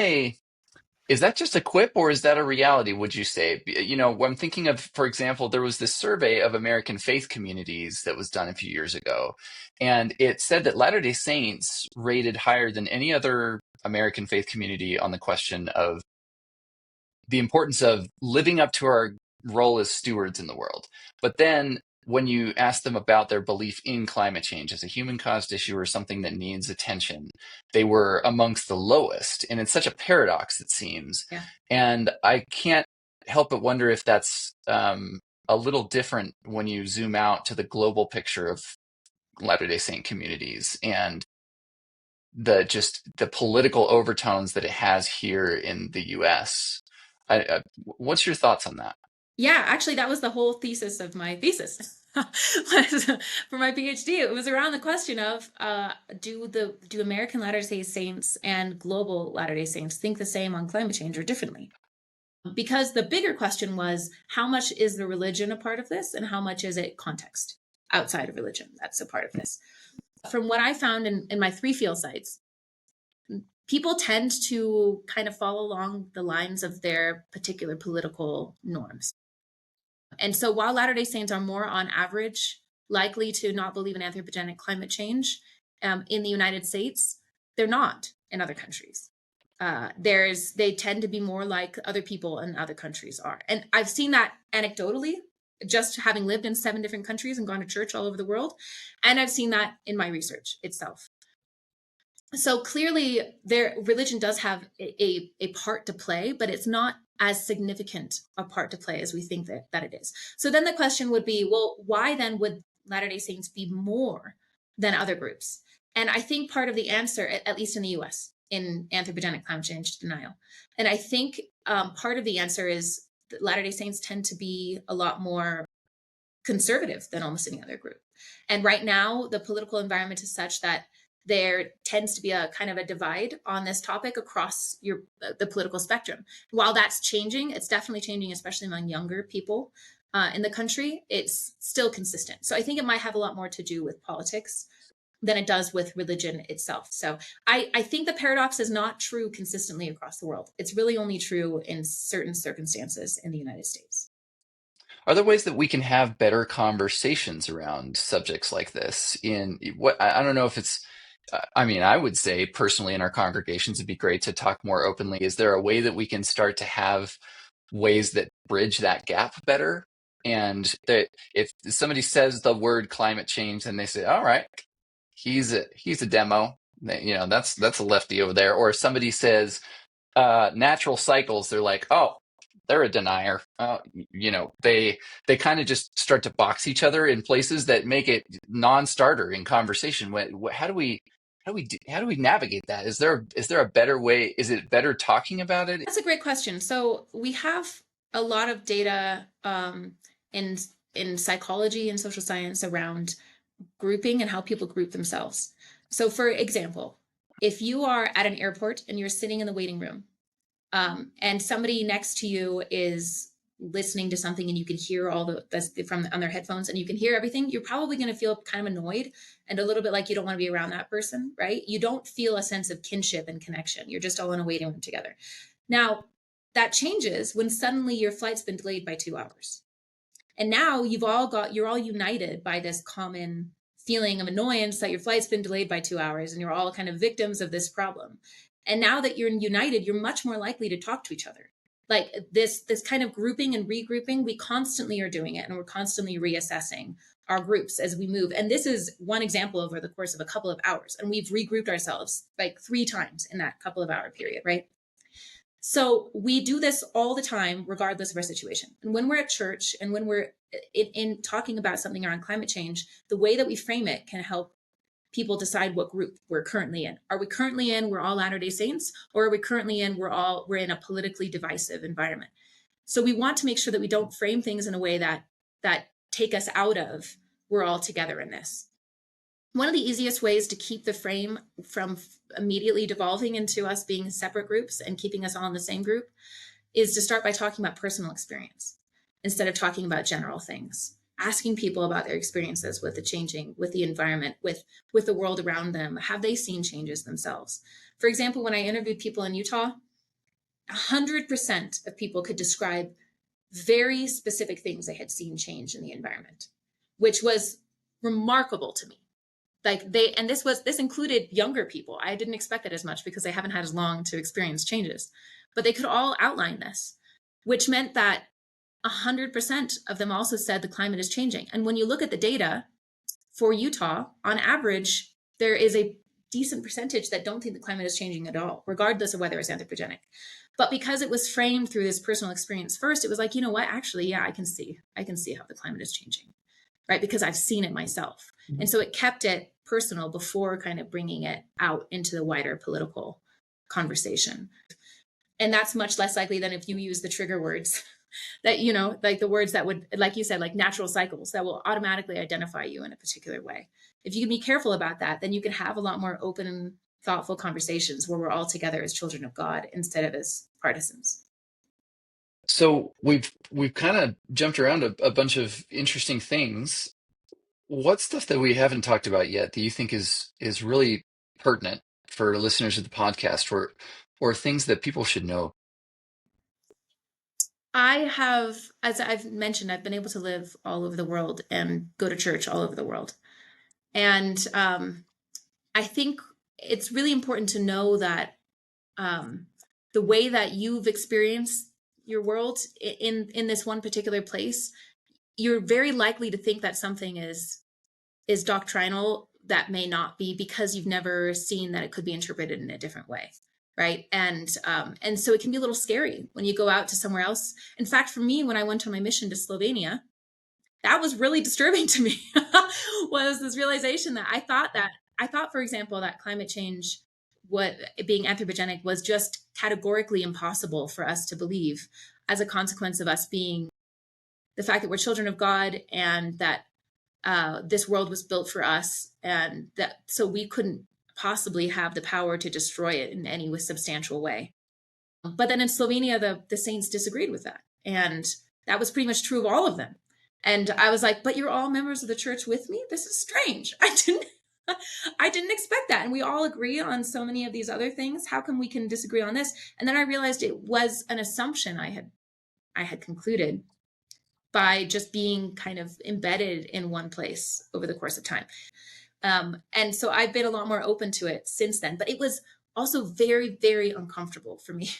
is that just a quip or is that a reality? Would you say? I'm thinking of, for example, there was this survey of American faith communities that was done a few years ago, and it said that Latter-day Saints rated higher than any other American faith community on the question of the importance of living up to our role as stewards in the world. But then when you ask them about their belief in climate change as a human caused issue or something that needs attention, they were amongst the lowest. And it's such a paradox, it seems. Yeah. And I can't help but wonder if that's a little different when you zoom out to the global picture of Latter-day Saint communities and the political overtones that it has here in the US. What's your thoughts on that? Yeah, actually, that was the whole thesis of my thesis was for my PhD. It was around the question of do American Latter-day Saints and global Latter-day Saints think the same on climate change or differently? Because the bigger question was, how much is the religion a part of this and how much is it context outside of religion that's a part of this? From what I found in my 3 field sites, people tend to kind of follow along the lines of their particular political norms. And so while Latter-day Saints are more on average likely to not believe in anthropogenic climate change in the United States, they're not in other countries. They tend to be more like other people in other countries are. And I've seen that anecdotally, just having lived in 7 different countries and gone to church all over the world. And I've seen that in my research itself. So clearly their religion does have a part to play, but it's not as significant a part to play as we think that it is. So then the question would be, well, why then would Latter-day Saints be more than other groups? And I think part of the answer, at least in the US, in anthropogenic climate change denial, and I think part of the answer is that Latter-day Saints tend to be a lot more conservative than almost any other group. And right now, the political environment is such that there tends to be a kind of a divide on this topic across the political spectrum. While that's changing, it's definitely changing, especially among younger people in the country. It's still consistent. So I think it might have a lot more to do with politics than it does with religion itself. So I think the paradox is not true consistently across the world. It's really only true in certain circumstances in the United States. Are there ways that we can have better conversations around subjects like this? In what I don't know if it's, I mean, I would say personally in our congregations, it'd be great to talk more openly. Is there a way that we can start to have ways that bridge that gap better? And that if somebody says the word climate change, then they say, "All right, he's a demo." That's a lefty over there. Or if somebody says natural cycles, they're like, "Oh, they're a denier." They kind of just start to box each other in places that make it non-starter in conversation. How do we navigate that? Is there a better way? Is it better talking about it? That's a great question. So we have a lot of data in psychology and social science around grouping and how people group themselves. So for example, if you are at an airport and you're sitting in the waiting room and somebody next to you is listening to something and you can hear all on their headphones and you can hear everything, you're probably going to feel kind of annoyed and a little bit like you don't want to be around that person, right? You don't feel a sense of kinship and connection. You're just all in a waiting room together. Now, that changes when suddenly your flight's been delayed by 2 hours. And now you're all united by this common feeling of annoyance that your flight's been delayed by 2 hours and you're all kind of victims of this problem. And now that you're united, you're much more likely to talk to each other. Like this kind of grouping and regrouping, we constantly are doing it and we're constantly reassessing our groups as we move. And this is one example over the course of a couple of hours. And we've regrouped ourselves like 3 times in that couple of hour period, right? So we do this all the time, regardless of our situation. And when we're at church and when we're in talking about something around climate change, the way that we frame it can help people decide what group we're currently in. Are we currently in we're all Latter-day Saints, or are we currently in we're in a politically divisive environment? So we want to make sure that we don't frame things in a way that take us out of we're all together in this. One of the easiest ways to keep the frame from immediately devolving into us being separate groups and keeping us all in the same group is to start by talking about personal experience instead of talking about general things. Asking people about their experiences with the changing, with the environment, with the world around them. Have they seen changes themselves? For example, when I interviewed people in Utah, 100% of people could describe very specific things they had seen change in the environment, which was remarkable to me. Like this included younger people. I didn't expect that as much because they haven't had as long to experience changes, but they could all outline this, which meant that 100% of them also said the climate is changing. And when you look at the data for Utah, on average, there is a decent percentage that don't think the climate is changing at all, regardless of whether it's anthropogenic. But because it was framed through this personal experience first, it was like, you know what, actually, yeah, I can see how the climate is changing, right? Because I've seen it myself. Mm-hmm. And so it kept it personal before kind of bringing it out into the wider political conversation. And that's much less likely than if you use the trigger words that, you know, like the words that would, like you said, like natural cycles that will automatically identify you in a particular way. If you can be careful about that, then you can have a lot more open and thoughtful conversations where we're all together as children of God instead of as partisans. So we've kind of jumped around a bunch of interesting things. What stuff that we haven't talked about yet do you think is really pertinent for listeners of the podcast, or things that people should know? I have, as I've mentioned, I've been able to live all over the world and go to church all over the world. And I think it's really important to know that the way that you've experienced your world in this one particular place, you're very likely to think that something is doctrinal that may not be, because you've never seen that it could be interpreted in a different way. Right. And so it can be a little scary when you go out to somewhere else. In fact, for me, when I went on my mission to Slovenia, that was really disturbing to me, was this realization that I thought, for example, that climate change, being anthropogenic, was just categorically impossible for us to believe as a consequence of us being the fact that we're children of God and that this world was built for us, and that so we couldn't possibly have the power to destroy it in any substantial way. But then in Slovenia, the saints disagreed with that. And that was pretty much true of all of them. And I was like, but you're all members of the church with me? This is strange. I didn't expect that. And we all agree on so many of these other things. How come we can disagree on this? And then I realized it was an assumption I had concluded by just being kind of embedded in one place over the course of time. And so I've been a lot more open to it since then, but it was also very, very uncomfortable for me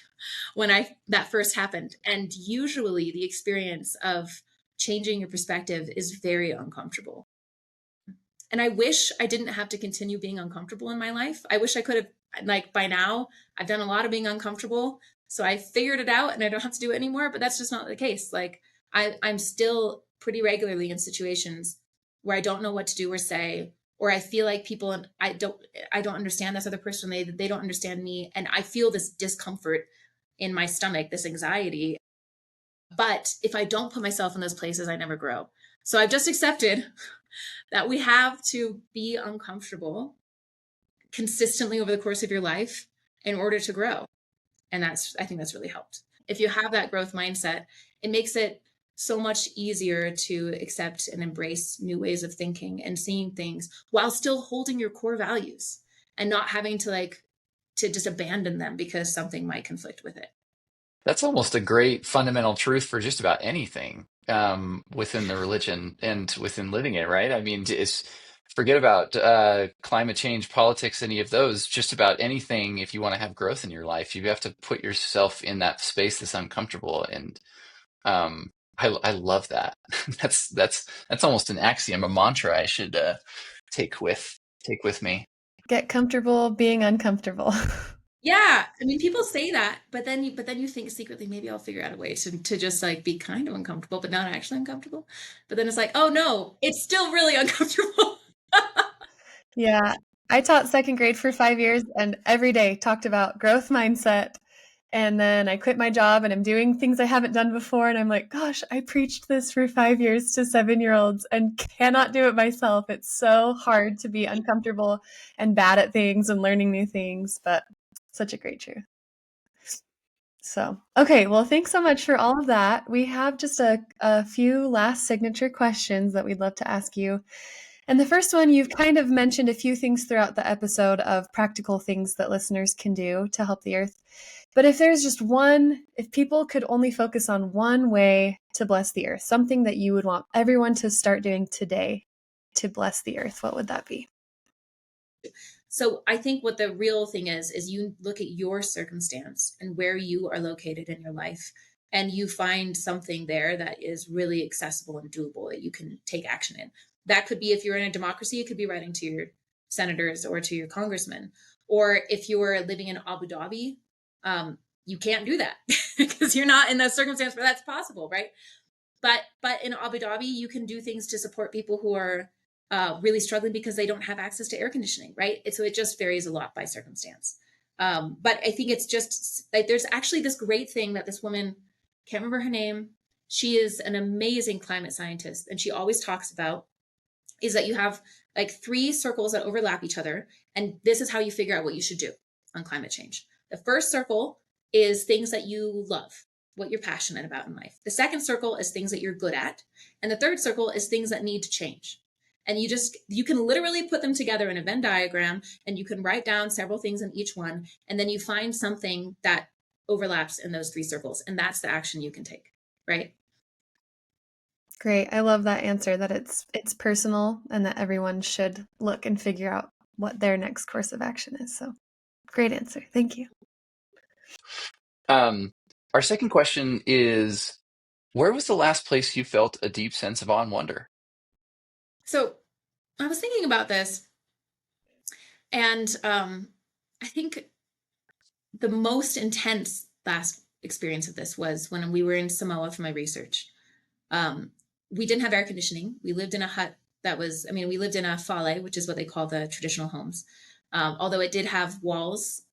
when that first happened. And usually the experience of changing your perspective is very uncomfortable. And I wish I didn't have to continue being uncomfortable in my life. I wish I could have, like, by now, I've done a lot of being uncomfortable. So I figured it out and I don't have to do it anymore, but that's just not the case. Like, I'm still pretty regularly in situations where I don't know what to do or say, or I feel like people, and I don't understand this other person. They don't understand me. And I feel this discomfort in my stomach, this anxiety. But if I don't put myself in those places, I never grow. So I've just accepted that we have to be uncomfortable consistently over the course of your life in order to grow. And I think that's really helped. If you have that growth mindset, it makes it so much easier to accept and embrace new ways of thinking and seeing things while still holding your core values and not having to just abandon them because something might conflict with it. That's almost a great fundamental truth for just about anything within the religion and within living it, right? I mean, forget about climate change, politics, any of those. Just about anything. If you want to have growth in your life, you have to put yourself in that space that's uncomfortable. And I love that. That's almost an axiom, a mantra I should take with me. Get comfortable being uncomfortable. Yeah, I mean, people say that, but then you think secretly, maybe I'll figure out a way to just like be kind of uncomfortable, but not actually uncomfortable. But then it's like, oh no, it's still really uncomfortable. Yeah. I taught second grade for 5 years and every day talked about growth mindset. And then I quit my job and I'm doing things I haven't done before. And I'm like, gosh, I preached this for 5 years to 7-year-olds and cannot do it myself. It's so hard to be uncomfortable and bad at things and learning new things, but such a great truth. So, okay, well, thanks so much for all of that. We have just a few last signature questions that we'd love to ask you. And the first one, you've kind of mentioned a few things throughout the episode of practical things that listeners can do to help the earth. But if there's just one, if people could only focus on one way to bless the earth, something that you would want everyone to start doing today to bless the earth, what would that be? So I think what the real thing is you look at your circumstance and where you are located in your life, and you find something there that is really accessible and doable that you can take action in. That could be, if you're in a democracy, it could be writing to your senators or to your congressmen. Or if you're living in Abu Dhabi, you can't do that because you're not in that circumstance where that's possible, right? But in Abu Dhabi, you can do things to support people who are really struggling because they don't have access to air conditioning, right? So it just varies a lot by circumstance. But I think it's just like there's actually this great thing that this woman, can't remember her name, she is an amazing climate scientist, and she always talks about is that you have like 3 circles that overlap each other, and this is how you figure out what you should do on climate change. The first circle is things that you love, what you're passionate about in life. The second circle is things that you're good at, and the third circle is things that need to change. And you can literally put them together in a Venn diagram, and you can write down several things in each one, and then you find something that overlaps in those 3 circles, and that's the action you can take, right? Great. I love that answer that it's personal and that everyone should look and figure out what their next course of action is. So, great answer. Thank you. Our second question is, where was the last place you felt a deep sense of awe and wonder? So I was thinking about this, and I think the most intense last experience of this was when we were in Samoa for my research. We didn't have air conditioning. We lived in a hut that was, I mean, we lived in a fale, which is what they call the traditional homes. Although it did have walls,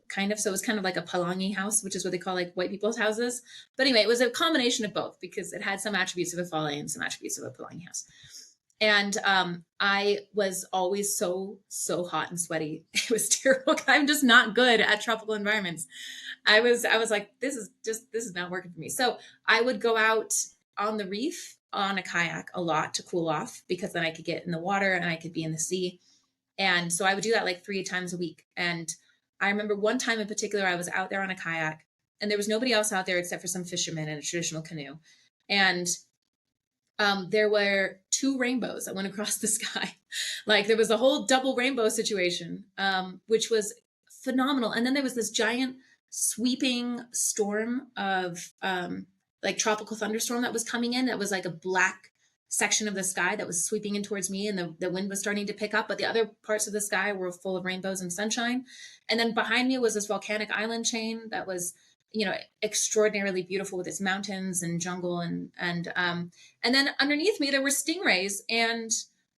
kind of. So it was kind of like a palangi house, which is what they call like white people's houses. But anyway, it was a combination of both because it had some attributes of a fale and some attributes of a palangi house. And I was always so hot and sweaty. It was terrible. I'm just not good at tropical environments. I was like, this is not working for me. So I would go out on the reef on a kayak a lot to cool off, because then I could get in the water and I could be in the sea. And so I would do that like 3 times a week. And I remember one time in particular, I was out there on a kayak, and there was nobody else out there except for some fishermen in a traditional canoe. And there were 2 rainbows that went across the sky. Like there was a whole double rainbow situation, which was phenomenal. And then there was this giant sweeping storm of like tropical thunderstorm that was coming in. That was like a black section of the sky that was sweeping in towards me, and the wind was starting to pick up, but the other parts of the sky were full of rainbows and sunshine. And then behind me was this volcanic island chain that was, you know, extraordinarily beautiful with its mountains and jungle, and then underneath me there were stingrays and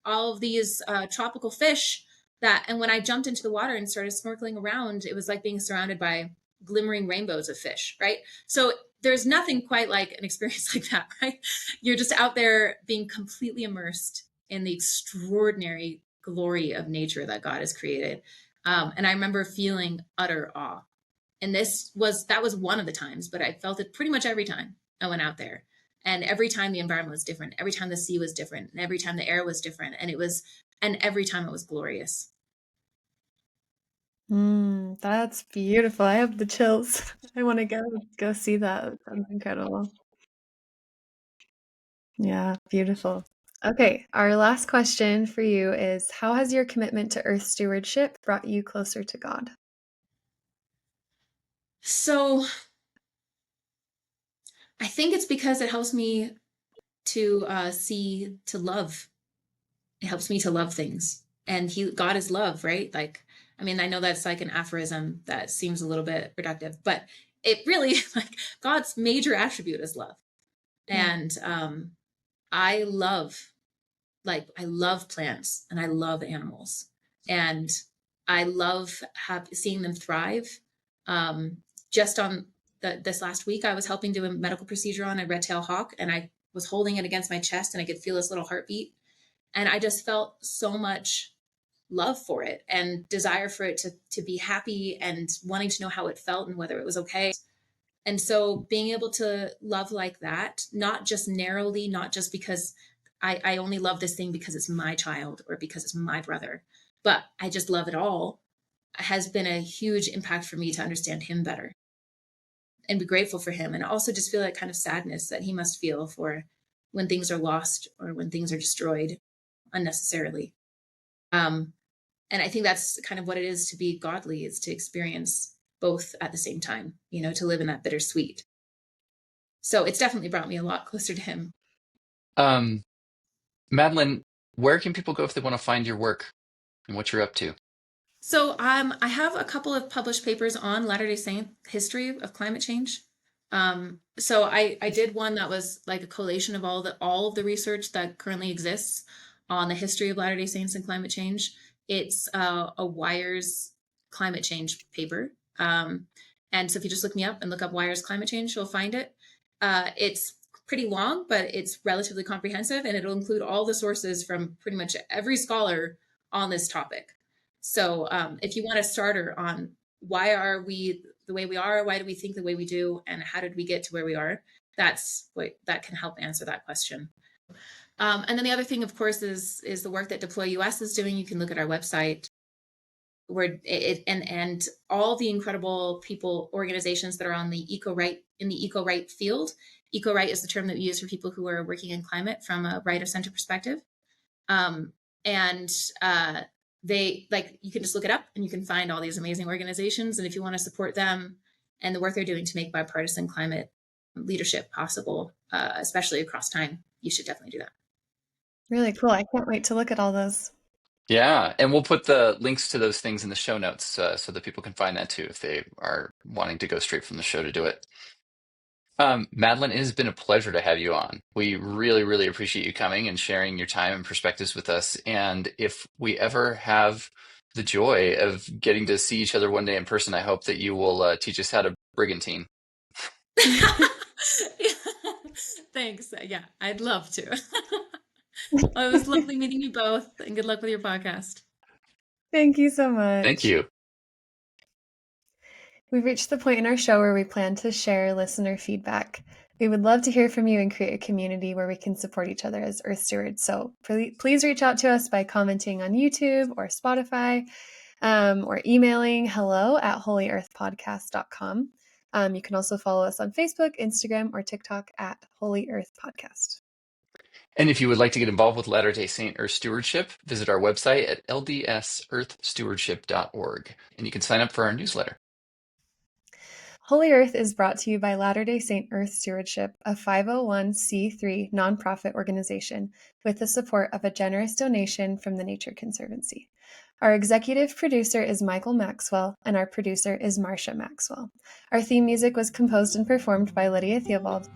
all of these tropical fish that, and when I jumped into the water and started snorkeling around, it was like being surrounded by glimmering rainbows of fish, right? So there's nothing quite like an experience like that, right? You're just out there being completely immersed in the extraordinary glory of nature that God has created. And I remember feeling utter awe. And that was one of the times, but I felt it pretty much every time I went out there. And every time the environment was different, every time the sea was different, and every time the air was different. And every time it was glorious. That's beautiful. I have the chills. I want to go see that. That sounds incredible. Yeah, beautiful. Okay, our last question for you is, how has your commitment to earth stewardship brought you closer to God? So I think it's because it helps me to love. It helps me to love things. And God is love, right? Like I mean, I know that's like an aphorism that seems a little bit reductive, but it really, like, God's major attribute is love. Yeah. And I love, I love plants and I love animals, and I love seeing them thrive. Just on this last week, I was helping do a medical procedure on a red-tailed hawk, and I was holding it against my chest, and I could feel this little heartbeat, and I just felt so much love for it and desire for it to be happy, and wanting to know how it felt and whether it was okay. And so being able to love like that, not just narrowly, not just because I only love this thing because it's my child or because it's my brother, but I just love it all, has been a huge impact for me to understand him better and be grateful for him. And also just feel that kind of sadness that he must feel for when things are lost or when things are destroyed unnecessarily. And I think that's kind of what it is to be godly, is to experience both at the same time, to live in that bittersweet. So it's definitely brought me a lot closer to him. Um, Madeleine, where can people go if they want to find your work and what you're up to? So I have a couple of published papers on Latter-day Saint history of climate change. So I did one that was like a collation of all of the research that currently exists on the history of Latter-day Saints and climate change. It's a WIRE's climate change paper. And so if you just look me up and look up WIRE's climate change, you'll find it. It's pretty long, but it's relatively comprehensive, and it'll include all the sources from pretty much every scholar on this topic. So if you want a starter on why are we the way we are, why do we think the way we do, and how did we get to where we are, that can help answer that question. And then the other thing, of course, is the work that Deploy US is doing. You can look at our website, where and all the incredible organizations that are on the eco right field. Eco right is the term that we use for people who are working in climate from a right of center perspective. And you can just look it up and you can find all these amazing organizations. And if you want to support them and the work they're doing to make bipartisan climate leadership possible, especially across time, you should definitely do that. Really cool. I can't wait to look at all those. Yeah, and we'll put the links to those things in the show notes so that people can find that too if they are wanting to go straight from the show to do it. Madeleine, it has been a pleasure to have you on. We really, really appreciate you coming and sharing your time and perspectives with us. And if we ever have the joy of getting to see each other one day in person, I hope that you will teach us how to brigantine. Thanks. Yeah, I'd love to. Well, it was lovely meeting you both, and good luck with your podcast. Thank you so much. Thank you. We've reached the point in our show where we plan to share listener feedback. We would love to hear from you and create a community where we can support each other as Earth stewards. So please reach out to us by commenting on YouTube or Spotify, or emailing hello@holyearthpodcast.com. You can also follow us on Facebook, Instagram, or TikTok at Holy Earth Podcast. And if you would like to get involved with Latter-day Saint Earth Stewardship, visit our website at ldsearthstewardship.org, and you can sign up for our newsletter. Holy Earth is brought to you by Latter-day Saint Earth Stewardship, a 501c3 nonprofit organization with the support of a generous donation from the Nature Conservancy. Our executive producer is Michael Maxwell, and our producer is Marcia Maxwell. Our theme music was composed and performed by Lydia Theobald.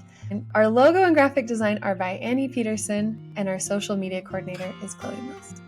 Our logo and graphic design are by Annie Peterson, and our social media coordinator is Chloe Most.